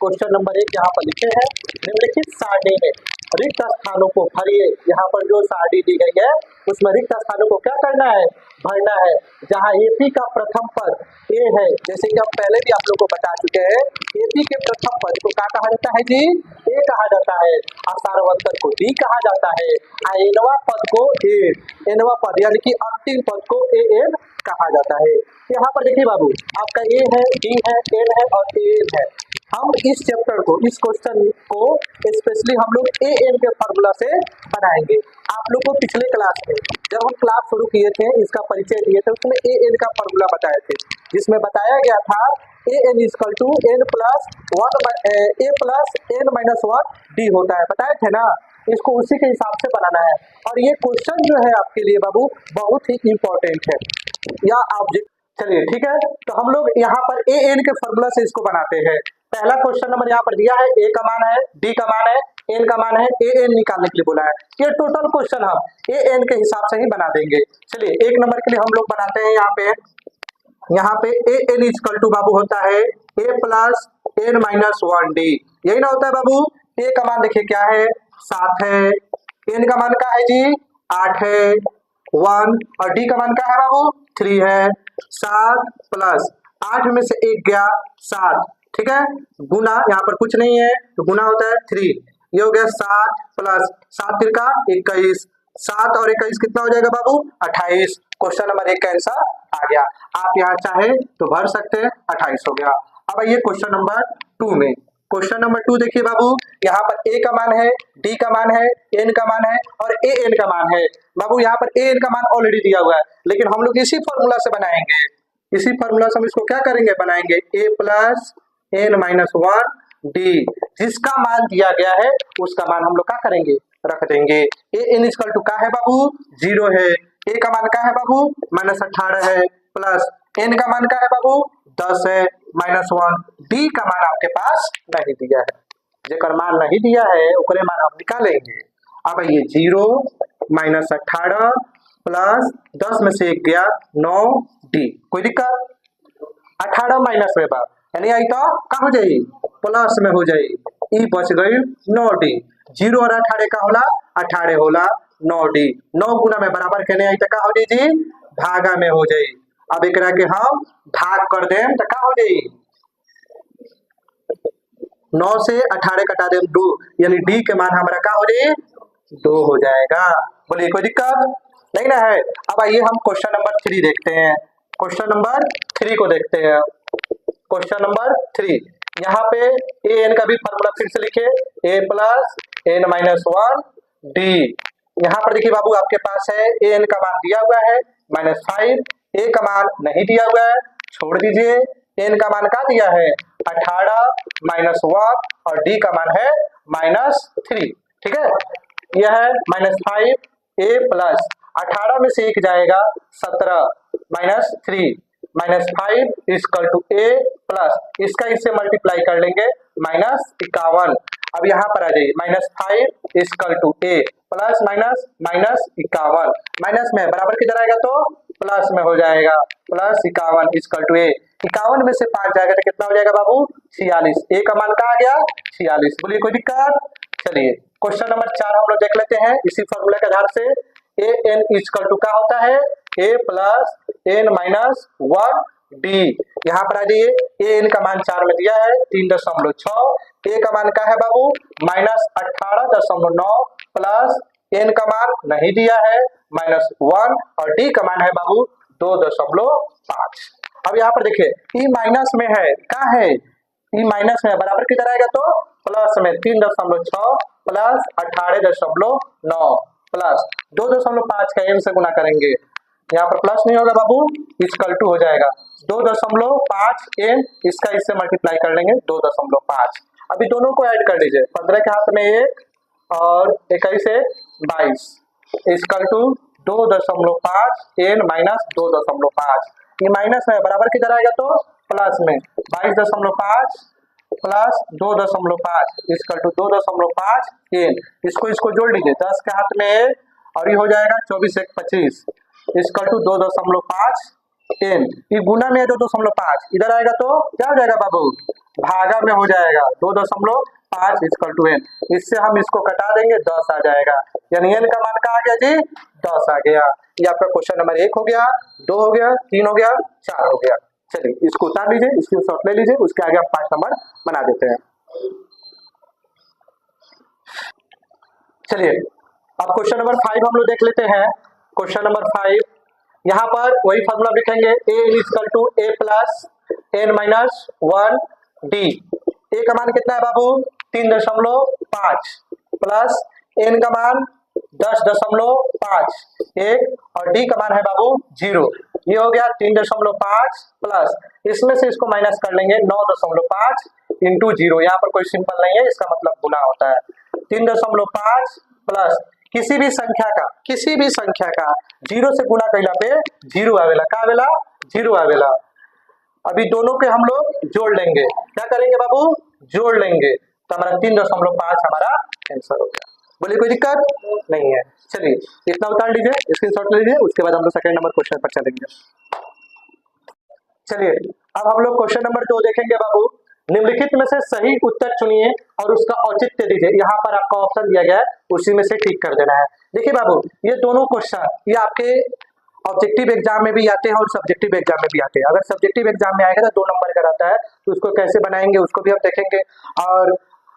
Question number 1 यहाँ पर लिखे हैं, निम्नलिखित सारणी में रिक्त स्थानों को भरिए। यहाँ पर जो सारणी दी गई है उसमें रिक्त स्थानों को क्या करना है, भरना है। जहाँ एपी का प्रथम पद ए है, जैसे कि हम पहले भी आप लोग को बता चुके हैं, एपी के प्रथम पद को क्या कहा जाता है जी, ए कहा जाता है। सार्वंतर को डी कहा जाता है। एनवा पद को ए, एनवा पद यानी कि अंतिम पद को ए एन कहा जाता है। यहाँ पर देखिए बाबू, आपका ए है, डी है, एन है और ए एन है। हम इस चैप्टर को, इस क्वेश्चन को स्पेशली हम लोग ए एन के फॉर्मूला से बनाएंगे। आप लोग को पिछले क्लास में जब हम क्लास शुरू किए थे, इसका परिचय दिए थे, उसमें ए एन का फॉर्मूला बताए थे, जिसमें बताया गया था A N equal to N plus one A plus N minus one D होता है, बताए थे ना। इसको उसी के हिसाब से बनाना है। और ये क्वेश्चन जो है आपके लिए बाबू बहुत ही इंपॉर्टेंट है, या ऑब्जेक्ट। चलिए ठीक है, तो हम लोग यहाँ पर ए एन के फॉर्मूला से इसको बनाते हैं। पहला क्वेश्चन नंबर यहाँ पर दिया है, ए का मान है, डी का मान है, एन का मान है, ए एन निकालने के लिए बोला है। ये टोटल क्वेश्चन हम ए एन के हिसाब से ही बना देंगे। चलिए एक नंबर के लिए हम लोग बनाते हैं। यहाँ पे ए एन इक्वल टू बाबू होता है A plus N minus one D, यही ना होता है बाबू। ए का मान देखिए क्या है, 7 है, एन का मान क्या है जी, 8 है, 1, और डी का मान क्या है बाबू, 3 है। 7 प्लस 8 में से 1 गया 7, ठीक है, गुना, यहाँ पर कुछ नहीं है तो गुना होता है 3, ये हो गया 7 प्लस 7 तिरका 21, 7 और 21 कितना हो जाएगा बाबू, 28। क्वेश्चन नंबर 1 का आंसर आ गया। आप यहाँ चाहे तो भर सकते हैं, 28 हो गया। अब आइए क्वेश्चन नंबर 2 में। क्वेश्चन नंबर 2 देखिए बाबू, यहाँ पर ए का मान है, डी का मान है, एन का मान है और ए एन का मान है। बाबू यहाँ पर ए एन का मान ऑलरेडी दिया हुआ है, लेकिन हम लोग इसी फॉर्मूला से बनाएंगे। इसी फॉर्मूला से हम इसको क्या करेंगे, बनाएंगे A plus N minus one D. जिसका मान दिया गया है उसका मान हम लोग क्या करेंगे, रख देंगे। ए एन इक्वल टू क्या है बाबू, 0 है। ए का मान क्या है बाबू, -18 है, प्लस एन का मान क्या है बाबू, 10 है, -1। डी का मान आपके पास नहीं दिया है, जेकर मान नहीं दिया है ओकरे मान हम निकालेंगे। अब ये 0 -18 प्लस 10 में से 1 गया 9 डी। कोई दिक्कत, 18 माइनस में बा यानी आई तो का हो जाई, प्लस में हो जाई, ई बच गई 9 डी। 0 और 18 का होला, 18 होला 9 डी। 9 गुना में बराबर कहने आई तो का हो जाई जी, भागा में हो जाई। अब एक के हम भाग कर दें तो का हो जाई, 9 से 18 कटा दें 2, यानी डी के मान हमारा का हो जाए, 2 हो जाएगा। बोलिए कोई दिक्कत नहीं ना है। अब आइए हम क्वेश्चन नंबर 3 देखते हैं। क्वेश्चन नंबर 3 को देखते हैं। क्वेश्चन नंबर 3, यहाँ पे ए एन का भी फॉर्मूला फिर से लिखे, A plus N minus one D. यहाँ पर देखिए बाबू आपके पास है ए एन का मान दिया हुआ है -5, ए का मान नहीं दिया हुआ है, छोड़ दीजिए। एन का मान क्या दिया है, 18 -1 और डी का मान है -3, ठीक है। यह है -5 ए प्लस 18 में से 1 जाएगा 17 -3 -5 इक्वल टू ए प्लस इसका इससे मल्टीप्लाई कर लेंगे -51। अब यहाँ पर आ जाइए, -5 equal to A plus minus -51, minus में बराबर किधर आएगा तो प्लस में हो जाएगा, +51 इक्वल टू ए। 51 में से 5 जाएगा तो कितना हो जाएगा बाबू, 46। ए का मान का आ गया 46। बोलिए कोई दिक्कत। चलिए क्वेश्चन नंबर 4 हम लोग देख लेते हैं। इसी फॉर्मूले के आधार से ए एन इक्वल टू क्या होता है, A plus N minus one D. यहाँ पर आ जाइए, ए एन का मान 4 में दिया है 3.6, ए का मान क्या है बाबू -18.9 प्लस एन का मान नहीं दिया है -1 और डी का मान है बाबू 2.5। अब यहाँ पर देखिए ई माइनस में है, क्या है, ई माइनस में बराबर किधर आएगा तो प्लस में 3.6 प्लस 18.9 प्लस 2.5 का एन से गुना करेंगे, यहाँ पर प्लस नहीं होगा बाबू, इक्वल टू हो जाएगा 2.5 एन, इसका इससे मल्टीप्लाई कर लेंगे 2.5। अभी दोनों को ऐड कर लीजिए, 15 के हाथ में 1 और 21 से 22 इक्वल टू 2.5 एन माइनस 2.5। ये माइनस में बराबर किधर आएगा तो प्लस में 22.5 प्लस 2.5 इक्वल टू 2.5 एन। इसको जोड़ लीजिए, 10 के हाथ में 1 और ये हो जाएगा 24 1 25 इक्वल टू 2.5 एन। ये गुना में है 2.5, इधर आएगा तो क्या हो जाएगा बाबू भागा में हो जाएगा 2.5 इक्वल टू n। इससे हम इसको कटा देंगे 10 आ जाएगा, यानी n का मान क्या आ गया जी 10 आ गया। ये आपका क्वेश्चन नंबर 1 हो गया, 2 हो गया, 3 हो गया, 4 हो गया। चलिए इसको उतार लीजिए, इसकी शॉर्ट ले लीजिए, उसके आगे हम 5 नंबर बना देते हैं। चलिए अब क्वेश्चन नंबर 5 हम लोग देख लेते हैं। क्वेश्चन नंबर 5, यहाँ पर वही फॉर्मूला लिखेंगे a equal to a plus n minus 1 d। a का मान कितना है बाबू 3.5 प्लस n का मान 10.5 1 और d का मान है बाबू 0। ये हो गया 3.5 प्लस, इसमें से इसको माइनस कर लेंगे 9.5 इंटू 0। यहाँ पर कोई सिंपल नहीं है, इसका मतलब गुना होता है। 3.5 प्लस किसी भी संख्या का 0 से गुना कैला पे 0 आवेला, का आवेला 0 आवेला। अभी दोनों के हम लोग जोड़ लेंगे, क्या करेंगे बाबू जोड़ लेंगे, तो हमारा 3.5 हमारा आंसर हो गया। बोलिए कोई दिक्कत नहीं है। चलिए इतना उतार लीजिए, स्क्रीनशॉट ले लीजिए, उसके बाद हम लोग सेकंड नंबर क्वेश्चन पर चलेंगे। चलिए अब हम लोग क्वेश्चन नंबर 2 देखेंगे बाबू। निम्नलिखित में से सही उत्तर चुनिए और उसका औचित्य दीजिए। यहाँ पर आपका ऑप्शन दिया गया है, उसी में से ठीक कर देना है। देखिए बाबू ये दोनों क्वेश्चन ये आपके ऑब्जेक्टिव एग्जाम में भी आते हैं और सब्जेक्टिव एग्जाम में भी आते हैं। अगर सब्जेक्टिव एग्जाम में आएगा तो 2 नंबर का रहता है, तो उसको कैसे बनाएंगे उसको भी हम देखेंगे। और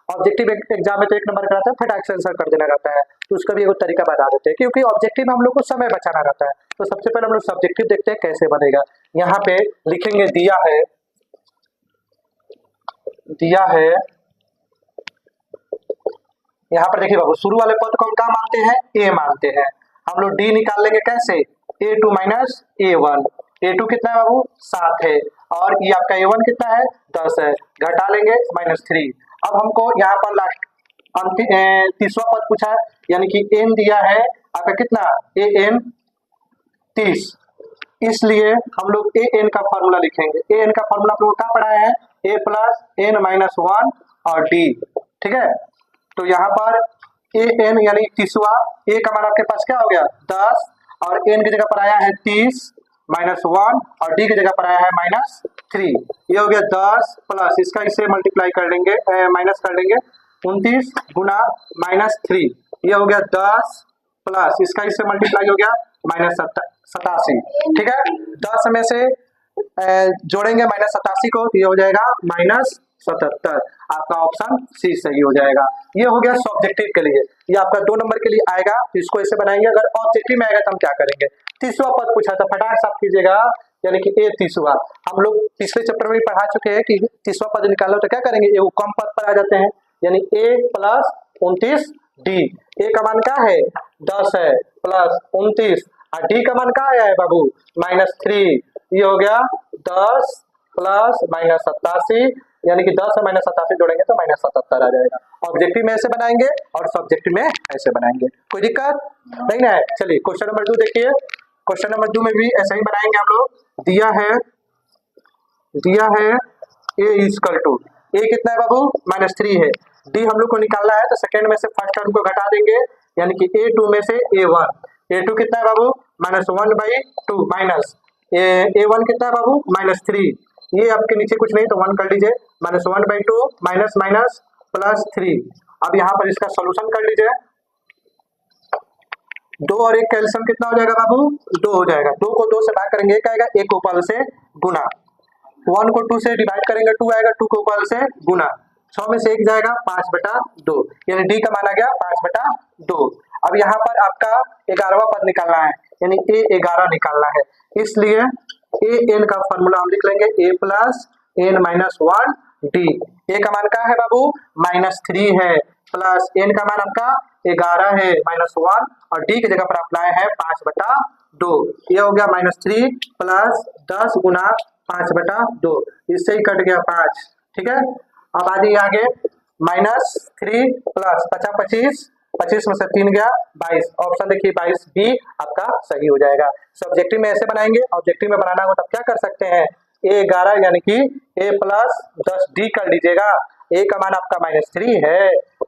ऑब्जेक्टिव एग्जाम में तो 1 नंबर का रहता है, फटाक से आंसर कर देना रहता है, तो उसका भी एक तरीका बता देते हैं, क्योंकि ऑब्जेक्टिव में हम लोग को समय बचाना रहता है। तो सबसे पहले हम लोग सब्जेक्टिव देखते हैं कैसे बनेगा। यहाँ पे लिखेंगे दिया है यहाँ पर देखिए बाबू शुरू वाले पद को हम क्या मानते हैं a मानते हैं। हम लोग d निकाल लेंगे कैसे, a2 माइनस a1। a2 कितना है बाबू 7 है, और ये आपका a1 कितना है 10 है, घटा लेंगे -3। अब हमको यहाँ पर लास्ट तीसरा पद पूछा है, यानी कि n दिया है आपका कितना an 30, इसलिए हम लोग an का फॉर्मूला लिखेंगे। an का फॉर्मूला आप लोग क्या पढ़ाया है, a प्लस n माइनस 1 और d, ठीक है। तो यहाँ पर an यानी 30वां, a का मान आपके पास क्या हो गया 10, और n की जगह पर आया है 30 माइनस 1 और d की जगह पर आया है -3। ये हो गया 10 प्लस इसका इससे मल्टीप्लाई कर लेंगे, माइनस कर लेंगे 29 गुना -3। ये हो गया 10 प्लस इसका इससे मल्टीप्लाई हो गया -87, ठीक है। 10 में से जोड़ेंगे -87 को, ये हो जाएगा -77। आपका ऑप्शन सी सही हो जाएगा। ये हो गया सब्जेक्टिव के लिए। ये आपका 2 नंबर के लिए आएगा, तो इसको ऐसे बनाएंगे। अगर ऑब्जेक्टिव में आएगा तो हम क्या करेंगे, तीसरा पद पूछा था, फटाक से आप कीजिएगा, यानी कि a तीसरा। हम लोग पिछले चैप्टर में भी पढ़ा चुके हैं कि तीसरा पद निकालो तो क्या करेंगे, ये कम पद पर आ जाते हैं, यानी a प्लस 29 d। a का मान क्या है 10 है, प्लस 29 और d का मान क्या आया है बाबू -3। ये हो गया 10 प्लस -87, यानी कि 10 से -87 जोड़ेंगे तो -77 आ जाएगा। ऑब्जेक्टिव में ऐसे बनाएंगे और सब्जेक्टिव में ऐसे बनाएंगे, कोई दिक्कत नहीं ना है। चलिए क्वेश्चन नंबर 2 देखिए। क्वेश्चन नंबर 2 में भी ऐसे ही बनाएंगे हम लोग। दिया है a इक्वल टू, a कितना है बाबू -3 है, d हम लोग को निकालना है, तो सेकेंड में से फर्स्ट टर्म को घटा देंगे, यानी कि a2 में से a1। a2 कितना है बाबू -1/2 माइनस a1 कितना है बाबू -3। ये आपके नीचे कुछ नहीं तो 1 कर लीजिए, -1/2 माइनस माइनस +3। अब यहाँ पर इसका सॉल्यूशन कर लीजिए। 2 और 1 कैल्शियम कितना हो जाएगा बाबू 2 हो जाएगा। 2 को 2 से भाग करेंगे 1 आएगा, 1 ऊपर से गुना, 1 को 2 से डिवाइड करेंगे 2 आएगा, 2 को ऊपर से गुना, 6 में से 1 जाएगा 5/2, यानी डी का मान आ गया 5/2। अब यहाँ पर आपका 11वां पद निकालना है, यानी a11 निकालना है, इसलिए an का फॉर्मूला हम लिख लेंगे a plus n minus 1 d। a का मान क्या है बाबू -3 है, प्लस n का मान आपका 11 है -1 और d की जगह पर आप लाए हैं 5/2। ये हो गया -3 प्लस 10 गुना 5/2, इससे ही कट गया 5, ठीक है। अब आ जाइए आगे, -3 प्लस 25, 25 में से 3 गया 22, ऑप्शन देखिए 22 बी आपका सही हो जाएगा। सब्जेक्टिव में ऐसे बनाएंगे, ऑब्जेक्टिव में बनाना हो तब क्या कर सकते हैं, a11 यानी कि a प्लस 10 d कर लीजिएगा। a का मान आपका -3 है,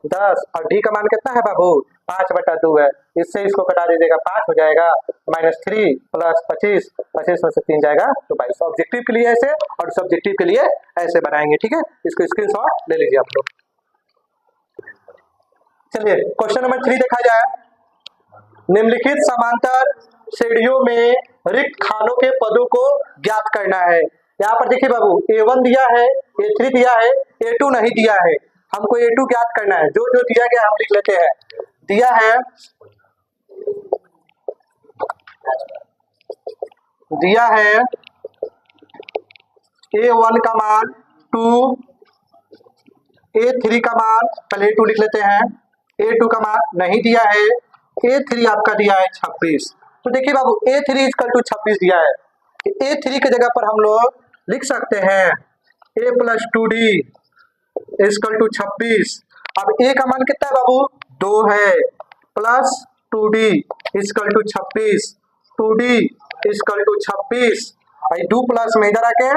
10 और डी का मान कितना है बाबू 5/2 है। इससे इसको कटा दीजिएगा 5 हो जाएगा -3 प्लस 25, 25 में से 3 जाएगा तो 22। ऑब्जेक्टिव के लिए ऐसे और सब्जेक्टिव के लिए ऐसे बनाएंगे, ठीक है। इसको स्क्रीनशॉट ले लीजिए आप लोग। चलिए क्वेश्चन नंबर 3 देखा जाए। निम्नलिखित समांतर श्रेणियों में रिक्त खानों के पदों को ज्ञात करना है। यहाँ पर देखिए बाबू A1 दिया है, A3 दिया है, A2 नहीं दिया है। हमको A2 ज्ञात करना है। जो जो दिया गया हम लिख लेते हैं। दिया है A1 का मान 2, A3 का मान पहले A2 लिख लेते हैं, A2 का मान नहीं दिया है, A3 आपका दिया है 26। तो देखिए बाबू A3 = 26 दिया है। A3 की जगह पर हम लोग लिख सकते हैं A + 2D = 26। अब A का मान कितना है बाबू 2 है, प्लस 2D = 26, 2D = 26 और 2 प्लस में इधर आके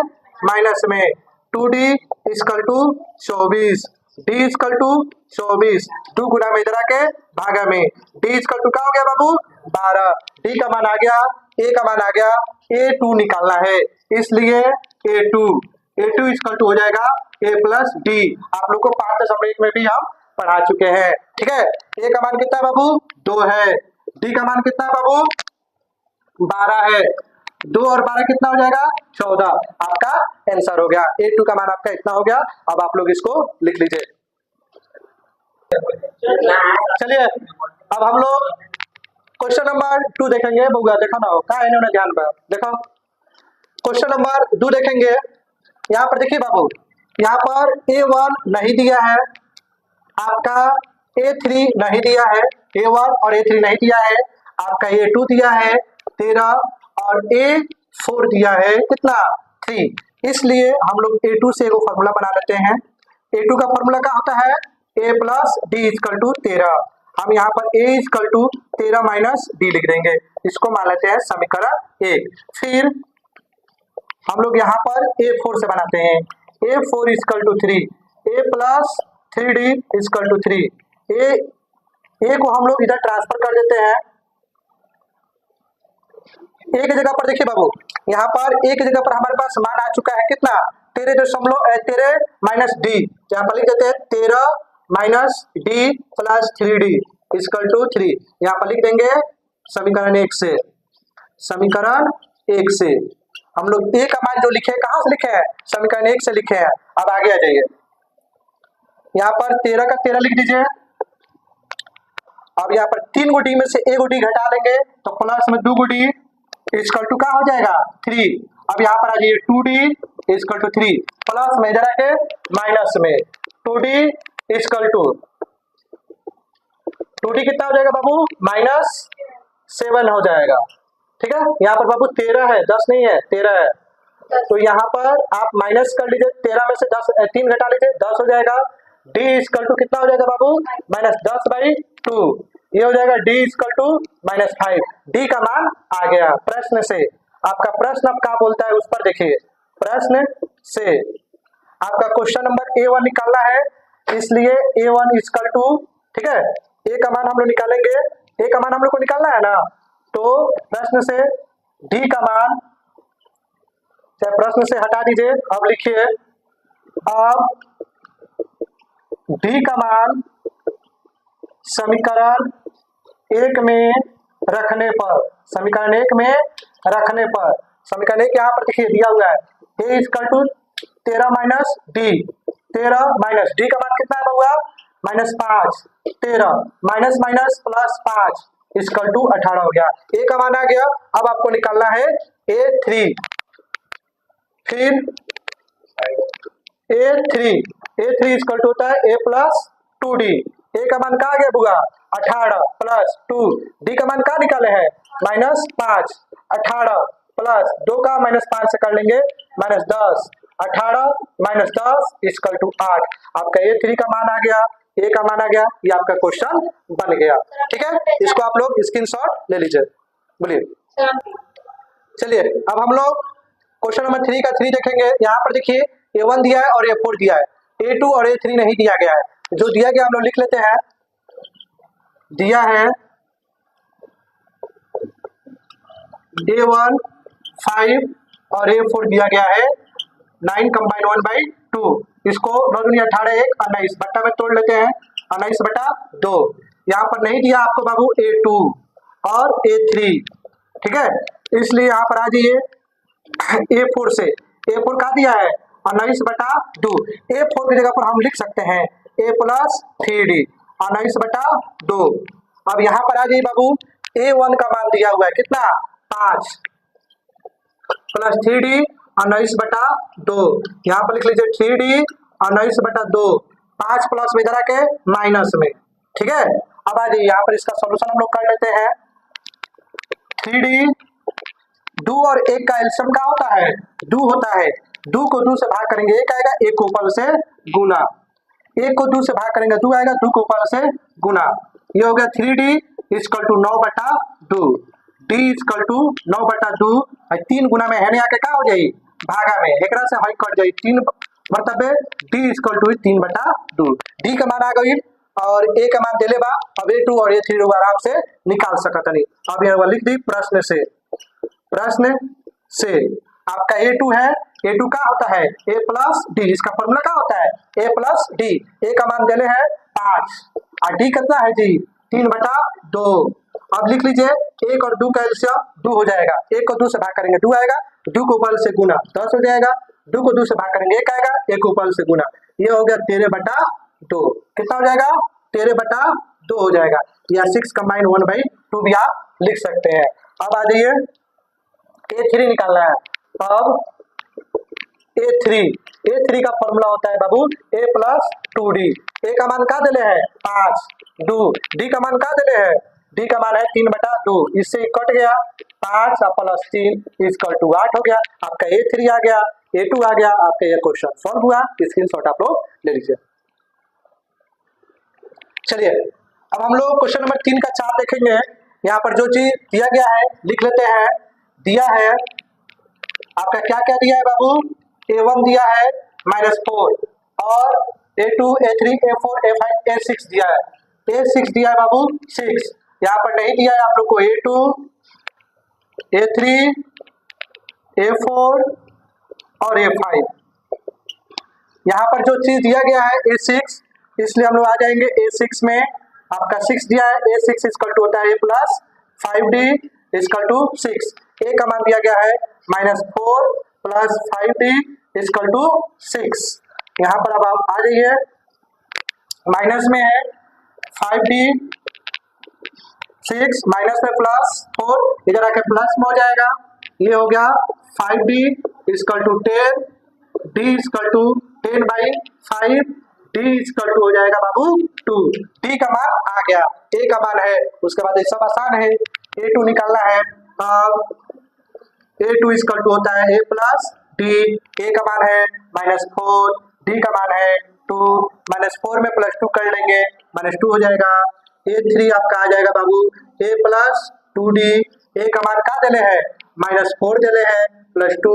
माइनस में 2D = 24, D = 24, 2 गुना में इधर आके भागा में D = क्या हो गया बाबू 12। D का मान आ गया, A का मान आ गया, A2 निकालना है, इसलिए A2 = हो जाएगा A + D। आप लोग को 5.1 में भी हम पढ़ा चुके हैं, ठीक है। A का मान कितना है बाबू 2 है, D का मान कितना है बाबू 12 है, 2 और 12 कितना हो जाएगा 14। आपका आंसर हो गया। A2 का मान आपका इतना हो गया। अब आप लोग इसको लिख लीजिए। चलिए अब हम लोग क्वेश्चन नंबर 2 देखेंगे। बउआ देखो ना का इन्होंने ध्यान पर देखो। क्वेश्चन नंबर 2 देखेंगे। यहाँ पर देखिए बाबू, यहाँ पर A1 नहीं दिया है, आपका A3 नहीं दिया है, A1 और A3 नहीं दिया है, आपका A2 दिया है 13 और A4 दिया है कितना 3। इसलिए हम लोग A2 से एगो फॉर्मूला बना लेते हैं। A2 का फॉर्मूला क्या होता है A + D = 13। हम यहाँ पर A = 13 - D लिख देंगे। इसको मान लेते हैं समीकरण 1। फिर हम लोग यहाँ पर A4 से बनाते हैं। A4 = 3, A + 3D = 3। A को हम लोग इधर ट्रांसफर कर देते हैं। A की जगह पर देखिए बाबू, यहाँ पर A की जगह पर हमारे पास मान आ चुका है कितना 13 - D। यहाँ पर लिख देते हैं 13 - D + 3D = 3। यहाँ पर लिख देंगे समीकरण 1 से। समीकरण 1 से हम लोग A का मान जो लिखे कहाँ से लिखे हैं समीकरण 1 से लिखे हैं। अब आगे आ जाइए, यहाँ पर 13 का 13 लिख दीजिए। अब यहाँ पर 3 को D में से 1 को D घटा लेंगे तो प्लस में 2 को D = क्या हो जाएगा 3। अब यहाँ पर आ जाइए 2D = 3, प्लस में इधर आके माइनस में 2D कितना हो जाएगा बाबू -7 हो जाएगा, ठीक है। यहाँ पर बाबू 13 है, 10 नहीं है 13 है। तो यहाँ पर आप माइनस कर लीजिए, 13 में से 3 घटा लीजिए 10 हो जाएगा। D = कितना हो जाएगा बाबू -10/2। ये हो जाएगा D = -5। D का मान आ गया प्रश्न से। आपका प्रश्न अब क्या बोलता है उस पर देखिए। प्रश्न से आपका क्वेश्चन नंबर A1 निकालना है, इसलिए A1 = ठीक है। A का मान हम लोग निकालेंगे, A का मान हम लोग को निकालना है ना। तो प्रश्न से D का मान प्रश्न से हटा दीजिए। अब लिखिए, अब D का मान समीकरण 1 में रखने पर, समीकरण 1 में रखने पर, समीकरण 1 यहाँ पर देखिए दिया हुआ है A = 13 - D। 13 - D का मान कितना है हुआ -5, 13 माइनस माइनस प्लस 5 = 18 हो गया। A का मान आ गया। अब आपको निकालना है A3। फिर A3 = होता है A + 2D। A का मान कहाँ आ गया बुआ 18 + 2। D का मान कहाँ निकाले हैं -5, 18 प्लस 2 का -5 से कर लेंगे -10, 18 - 10 = 8। आपका A3 का मान आ गया, A का मान आ गया। ये आपका क्वेश्चन बन गया, ठीक है। इसको आप लोग स्क्रीनशॉट ले लीजिए। बोलिए। चलिए अब हम लोग क्वेश्चन नंबर 3 का 3 देखेंगे। यहाँ पर देखिए A1 दिया है और A4 दिया है, A2 और A3 नहीं दिया गया है। जो दिया गया हम लोग लिख लेते हैं। दिया है A1 5 और A4 दिया गया है 9 कंबाइन 1/2। इसको 9 दूनी 18 1 19 बट्टा में तोड़ लेते हैं 19/2। यहाँ पर नहीं दिया आपको बाबू A2 और A3, ठीक है, इसलिए यहाँ पर आ जाइए A4 से। A4 का दिया है 19/2। A4 की जगह पर हम लिख सकते हैं A + 3D 19/2। अब यहाँ पर आ जाइए बाबू A1 का मान दिया हुआ है कितना 5 + 3D 19/2। यहाँ पर लिख लीजिए 3D 19/2। 5 प्लस में इधर आके माइनस में, ठीक है। अब आ जाइए यहाँ पर इसका सॉल्यूशन हम लोग कर लेते हैं। 3D 2 और 1 का एलसीएम क्या होता है 2 होता है। 2 को 2 से भाग करेंगे 1 आएगा, 1 को ऊपर से गुना, 1 को 2 से भाग करेंगे 2 आएगा, 2 को ऊपर से गुना। ये हो गया 3D = 9/2। D = 9/2। 3 गुना में है नहीं आके क्या हो जाए भागा में, एक से हई कट जाए 3 मतलब D = 3/2। D का मान आ गई और A का मान दिले बा। अब A2 और A3 लोग आराम से निकाल सकत नहीं। अब यहाँ लिख दी प्रश्न से। प्रश्न से आपका A2 है, A2 का होता है A + D, इसका फॉर्मूला क्या होता है A + D। A का मान दिले है 5 और D कितना है जी 3/2। अब लिख लीजिए 1 और 2 का एलसीएम 2 हो जाएगा। 1 को 2 से भाग करेंगे 2 आएगा, 2 को ऊपर से गुना 10 हो जाएगा, 2 को 2 से भाग करेंगे 1 आएगा, 1 को ऊपर से गुना। ये हो गया 13/2। कितना हो जाएगा 13/2 हो जाएगा, या 6 कंबाइन 1/2 भी आप लिख सकते हैं। अब आ जाइए A3 निकालना है। अब A3 का फॉर्मूला होता है बाबू A + 2D। A का मान क्या दिले है 5 2, D का मान क्या दिले है D का मान है 3/2। इससे कट गया 5 + 3 = 8 हो गया। आपका A3 आ गया, A2 आ गया, आपका ये क्वेश्चन सॉल्व हुआ। स्क्रीनशॉट आप लोग ले लीजिए। चलिए अब हम लोग क्वेश्चन नंबर 3 का 4 देखेंगे। यहाँ पर जो चीज दिया गया है लिख लेते हैं। दिया है आपका क्या क्या दिया है बाबू A1 दिया है -4 और A2 A3 A4 A5 A6 दिया है। A6 दिया है बाबू 6। यहाँ पर नहीं दिया है आप लोग को A2 A3 A4 और A5। यहाँ पर जो चीज दिया गया है A6, इसलिए हम लोग आ जाएंगे A6 में। आपका 6 दिया है A6 = होता है A + 5D = 6। A का मान दिया गया है -4 + 5D = 6। यहाँ पर अब आप आ जाइए माइनस में है 5D 6 माइनस में +4, इधर आके प्लस में हो जाएगा। ये हो गया 5D = 10, D = 10/5, D = हो जाएगा बाबू 2। D का मान आ गया, A का मान है, उसके बाद ये सब आसान है। A2 निकालना है। A2 = होता है A + D। A का मान है -4, D का मान है 2, -4 में +2 कर लेंगे -2 हो जाएगा। A3 आपका आ जाएगा बाबू A + 2D। A का मान क्या दिले है -4 दिले है +2।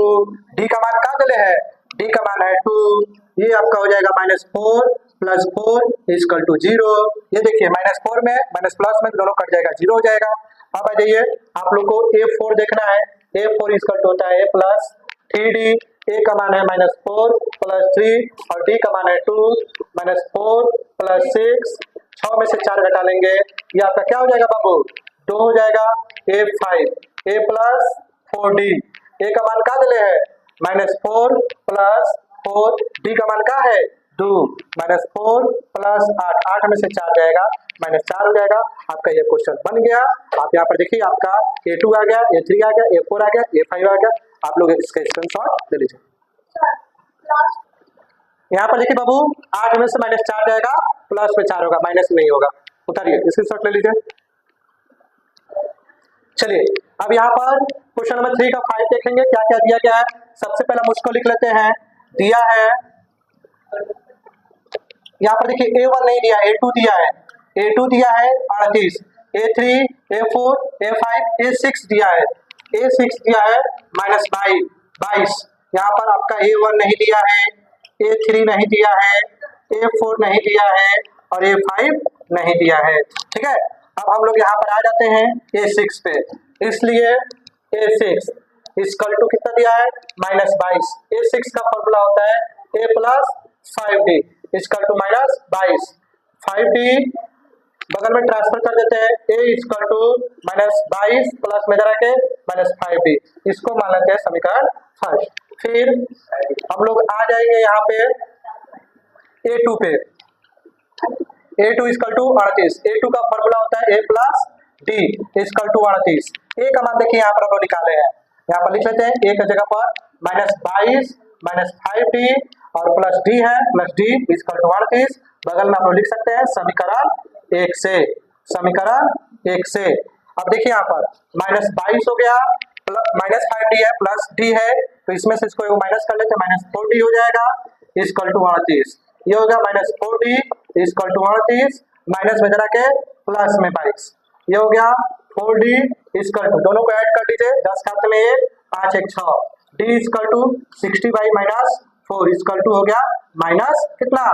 D का मान क्या दिले है D का मान है 2। ये आपका हो जाएगा -4 + 4 = 0। ये देखिए -4 में प्लस में दोनों कट जाएगा 0 हो जाएगा। अब आ जाइए आप लोग को A4 देखना है। A4 = होता है A + 3D। A का मान है -4 + 3 और D का मान है 2 -4 + 6, 6 में से 4 घटा लेंगे, ये आपका क्या हो जाएगा बाबू 2 हो जाएगा। A5 A + 4D। A का मान क्या दिले है -4 + 4, D का मान क्या है 2 -4 + 8, 8 में से 4 जाएगा -4 हो जाएगा। आपका ये क्वेश्चन बन गया। आप यहाँ पर देखिए आपका A2 आ गया, A3 आ गया, A4 आ गया, A5 आ गया। आप लोग इसका स्क्रीनशॉट ले लीजिए। यहाँ पर देखिए बाबू 8 में से -4 जाएगा, प्लस में 4 होगा, माइनस में नहीं होगा। उतारिए स्क्रीनशॉट ले लीजिए। चलिए अब यहाँ पर क्वेश्चन नंबर 3 का 5 देखेंगे क्या क्या दिया गया है। सबसे पहले हम उसको लिख लेते हैं। दिया है यहाँ पर देखिए A1 नहीं दिया, A2 दिया है। A2 दिया है 38, A3 A4 A5 A6 दिया है। A6 दिया है -22। यहाँ पर आपका A1 नहीं दिया है, A3 नहीं दिया है, A4 नहीं दिया है और A5 नहीं दिया है। ठीक है, अब हम लोग यहाँ पर आ जाते हैं A6 पे। इसलिए A6 इक्वल टू कितना दिया है -22। A6 का फॉर्मूला होता है A plus 5D equal to -22। 5D बगल में ट्रांसफर कर देते हैं। A इक्वल टू -22 प्लस में जरा के -5D, इसको मान लेते हैं समीकरण फर्स्ट। फिर हम लोग आ जाएंगे यहाँ पे A2 पे। A2 equal to 38। A2 का फॉर्मूला होता है A plus D equal to 38। A का मान देखिए यहाँ पर हम लोग निकाले हैं, यहाँ पर लिख लेते हैं A की जगह पर -22 -5D और प्लस D है, प्लस D इक्वल टू 38। बगल में आप लोग लिख सकते हैं समीकरण 1 से, समीकरण 1 से। अब देखिए यहाँ पर -22 हो गया, -5D है, प्लस D है, तो इसमें से इसको माइनस कर लेते हैं, -4D हो जाएगा इक्वल टू 38। ये हो गया -4D इक्वल टू 38, माइनस में जरा के प्लस में 22। ये हो गया 4D इक्वल टू, दोनों को ऐड कर दीजिए, 10 खाते में 1 5 1 6। D equal to 60/-4 equal to हो गया माइनस कितना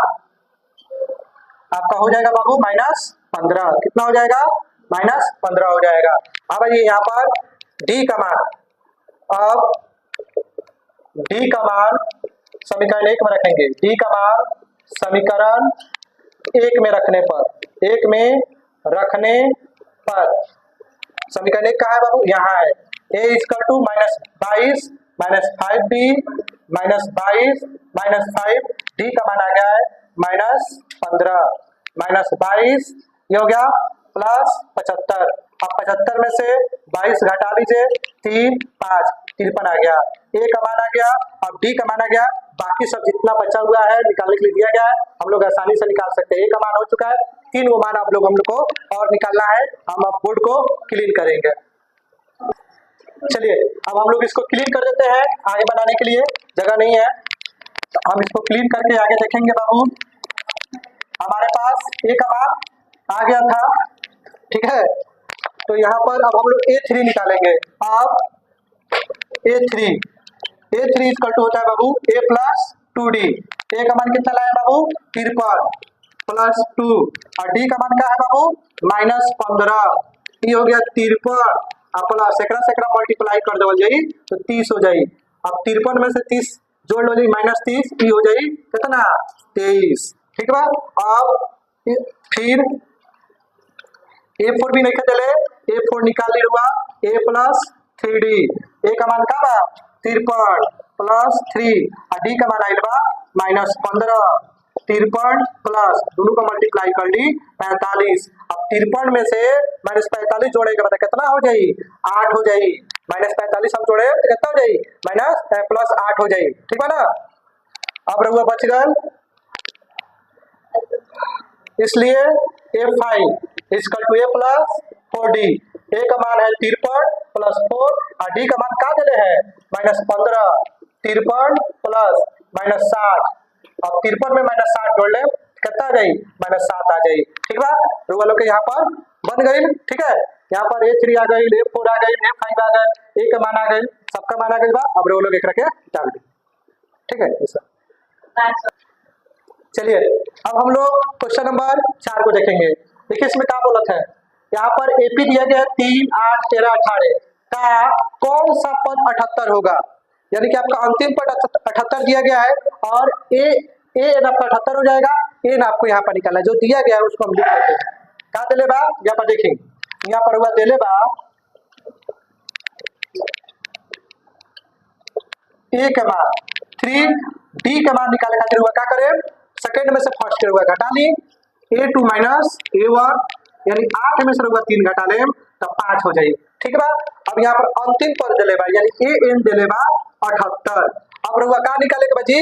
आपका हो जाएगा बाबू -15। कितना हो जाएगा -15 हो जाएगा। अब आइए यहाँ पर D का मान, अब D का मान समीकरण 1 में रखेंगे। D का मान समीकरण 1 में रखने पर, 1 में रखने पर समीकरण 1 कहाँ है बाबू, यहाँ है। A equal to -22 -5D -22 -5, D का मान आ गया है -15 -22, ये हो गया प्लस 75। अब 75 में से 22 घटा लीजिए, 3 5 53 आ गया। A का मान आ गया, अब D का मान आ गया, बाकी सब जितना बचा हुआ है निकालने के लिए दिया गया है, हम लोग आसानी से निकाल सकते हैं। A का मान हो चुका है, 3 वो मान आप लोग हम लोग को और निकालना है। हम अब बोर्ड को क्लीन करेंगे। चलिए अब हम लोग इसको क्लीन कर देते हैं, आगे बनाने के लिए जगह नहीं है, तो हम इसको क्लीन करके आगे देखेंगे। बाबू हमारे पास A का मान आ गया था, ठीक है, तो यहाँ पर अब हम लोग A3 निकालेंगे। अब A3 इक्वल टू होता है बाबू A प्लस 2D। A का मान कितना लाया बाबू 53 प्लस 2 और D का मान क्या है बाबू -15। ये हो गया 53, अब प्लस एकरा मल्टीप्लाई कर दो जाई तो 30 हो जाई। अब 53 में से 30 जोड़ लो जाई -30, ये हो जाई कितना 23। ठीक बा, अब फिर A4 भी नहीं खेले, A4 निकाल ली हुआ A प्लस 3D। A का मान का बा 53 प्लस 3 और D का मान आइल बा -15। 53 प्लस दोनों का मल्टीप्लाई कर ली 45। अब 53 में से -45 जोड़े के बाद कितना हो जाई 8 हो जाई। -45 हम जोड़े तो कितना हो जाई प्लस 8 हो जाई। ठीक है ना, अब रहुआ बच गए, इसलिए A5 equal to A plus 4D। A का मान है 53 प्लस 4 और D का मान क्या दे है -15। 53 प्लस -60, अब 53 में -60 जोड़ ले कितना आ जाई -7 आ जाई। ठीक बा, रुआ लोग के यहाँ पर बन गई। ठीक है, यहाँ पर A3 आ गई, A4 आ गई, A5 आ गए, A का मान आ गई, सबका मान आ गई बा। अब रुआ लोग एक रखे डाल दी। ठीक है सर, चलिए अब हम लोग क्वेश्चन नंबर 4 को देखेंगे। देखिए इसमें क्या बोलत है, यहाँ पर AP दिया गया 3 8 13 18 का कौन सा पद 78 होगा, यानी कि आपका अंतिम पद 78 दिया गया है और A आपका 78 हो जाएगा। A आपको यहाँ पर निकालना है, जो दिया गया है उसको हम लिख सकते हैं। क्या दिले बा, यहाँ पर देखेंगे, यहाँ पर हुआ दिले बा A का मान 3, D का मान निकाले खातिर हुआ क्या करें, सेकंड में से फर्स्ट हुआ घटा ली, A2 माइनस A1 यानी 8 में से हुआ 3 घटा ले तो 5 हो जाए। ठीक बा, अब यहाँ पर अंतिम पद दिले बा यानी AN दिले बा 78। अब रुआ का निकाले के बाद जी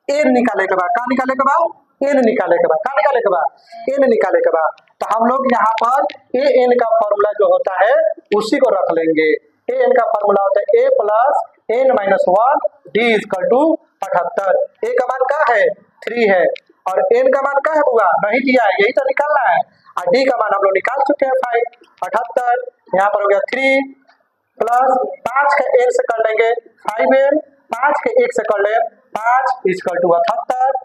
N निकाले के बाद, का निकाले के बाद N निकाले के बाद, का निकाले के बाद N निकाले के बाद, तो हम लोग यहाँ पर AN का फॉर्मूला जो होता है उसी को रख लेंगे। AN का फॉर्मूला होता है A plus N minus 1 D equal to 78। A का मान क्या है 3 है और N का मान क्या है बुआ नहीं दिया है, यही तो निकालना है। और D का मान हम लोग निकाल चुके हैं 5 78। यहाँ पर हो गया 3 प्लस 5 का 1 से कर लेंगे 5N, 5 के 1 से कर ले 5 इक्वल टू 78।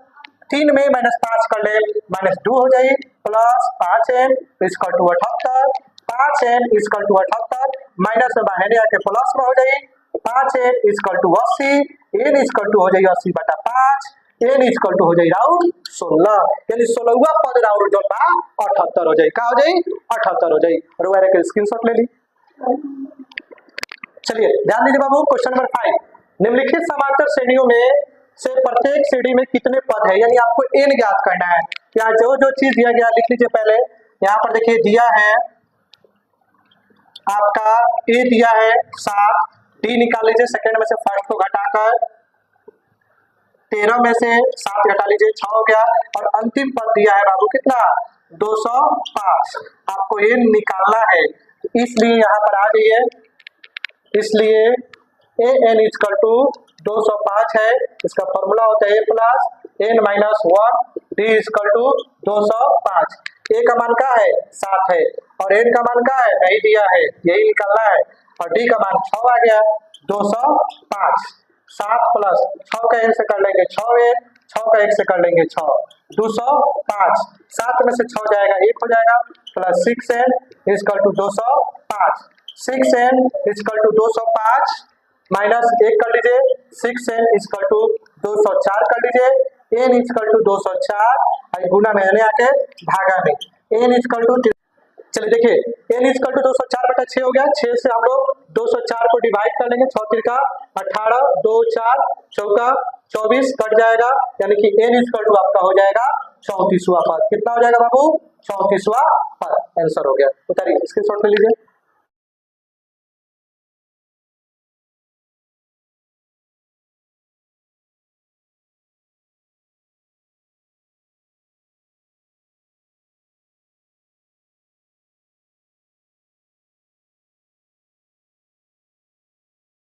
3 में -5 कर ले, -2 हो जाए, plus 5n equal to 78, 5n equal to 78, minus में बाहर आके प्लस में हो जाए, 5n equal to 80, n equal to हो जाए 80/5, n इक्वल टू हो जाए राउंड 16, यानी 16वां पद राउंड जो बा 78 हो जाए, का हो जाए 78 हो जाए। और वाले के स्क्रीनशॉट ले ली। चलिए ध्यान दीजिए बाबू, क्वेश्चन नंबर 5, निम्नलिखित समांतर श्रेणियों में से प्रत्येक श्रेणी में कितने पद है, यानी आपको n ज्ञात करना है। या जो जो चीज दिया गया लिख लीजिए पहले। यहाँ पर देखिए दिया है आपका a दिया है 7, d निकाल लीजिए, सेकंड में से फर्स्ट को घटाकर 13 में से 7 घटा लीजिए 6 हो गया, और अंतिम पद दिया है बाबू कितना 205, आपको n निकालना है, इसलिए यहाँ पर आ जाइए, इसलिए an इक्वल टू 205 है, इसका फॉर्मूला होता है a plus n minus 1 d equal to 205। a का मान क्या है 7 है, और n का मान क्या है नहीं दिया है, यही निकालना है, और d का मान 6 आ गया 205, 7 प्लस 6 का 1 से कर लेंगे 6n, 6 का 1 से कर लेंगे 6, 205, 7 में से 6 जाएगा 1 हो जाएगा, plus 6n equal to 205, 6n equal to 205 minus 1 कर लीजिए, 6n इक्वल टू 204 कर लीजिए, n इक्वल टू 204 गुना में आने आके भागा में n इक्वल टू, चलिए देखिए n इक्वल टू 204/6 हो गया, 6 से हम लोग 204 को डिवाइड कर लेंगे, 6 3 का 18, 2 4 चौका 24 कट जाएगा, यानी कि n इक्वल टू आपका हो जाएगा 34वां पद। कितना हो जाएगा बाबू 34वां पद, आंसर हो गया। उतारिए स्क्रीनशॉट ले लीजिए।